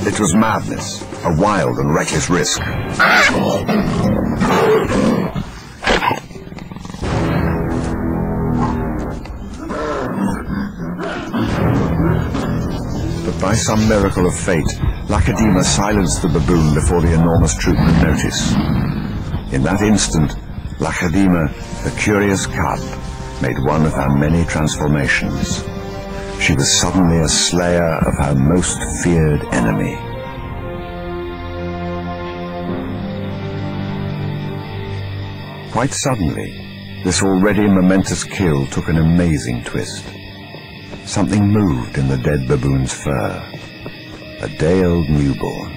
It was madness, a wild and reckless risk. But by some miracle of fate, Lacedaemon silenced the baboon before the enormous troop could notice. In that instant, Lacedaemon, the curious cub, made one of her many transformations. She was suddenly a slayer of her most feared enemy. Quite suddenly, this already momentous kill took an amazing twist. Something moved in the dead baboon's fur. A day-old newborn.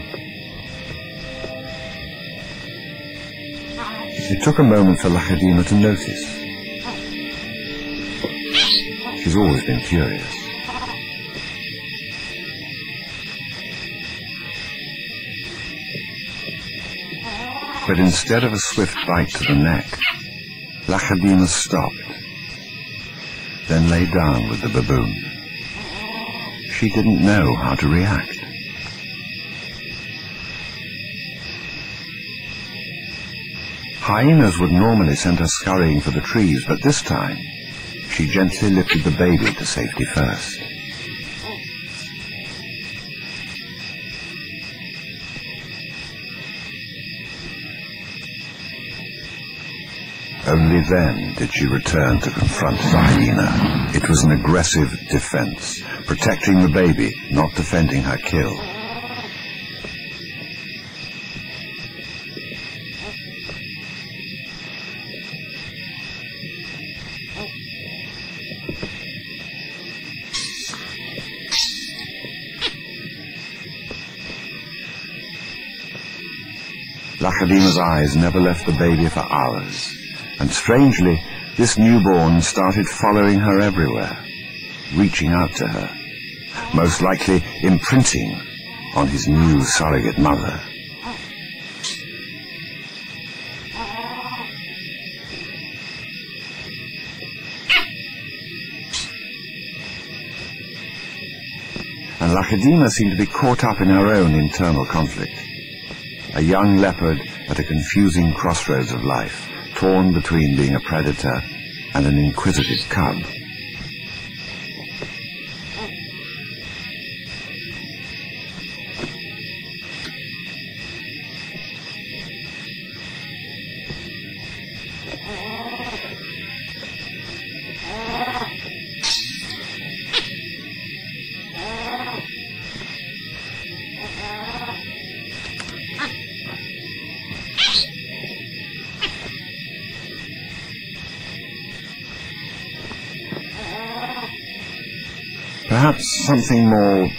It took a moment for Lacedaemon to notice. She's always been curious. But instead of a swift bite to the neck, Lacedaemon stopped, then lay down with the baboon. She didn't know how to react. Hyenas would normally send her scurrying for the trees, but this time, she gently lifted the baby to safety first. Only then did she return to confront the hyena. It was an aggressive defense, protecting the baby, not defending her kill. Lacedaemon's eyes never left the baby for hours. And strangely, this newborn started following her everywhere, reaching out to her, most likely imprinting on his new surrogate mother. And Lacedaemon seemed to be caught up in her own internal conflict. A young leopard at a confusing crossroads of life, torn between being a predator and an inquisitive cub. Perhaps something more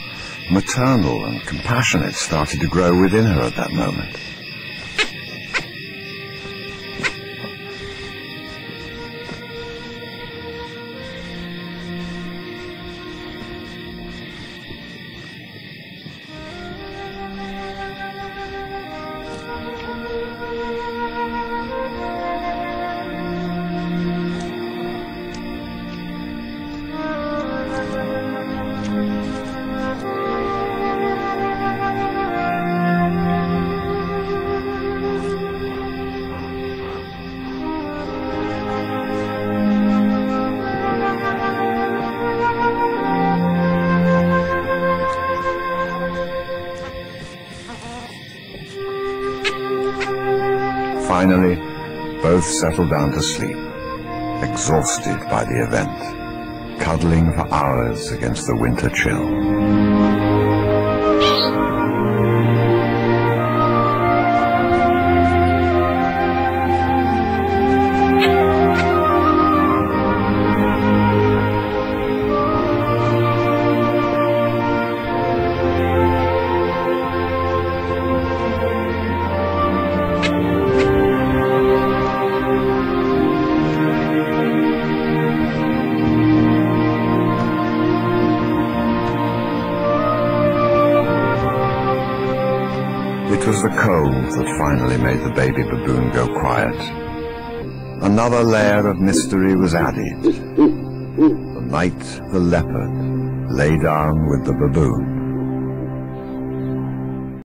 maternal and compassionate started to grow within her at that moment. Finally, both settled down to sleep, exhausted by the event, cuddling for hours against the winter chill. It was the cold that finally made the baby baboon go quiet. Another layer of mystery was added. The night the leopard lay down with the baboon.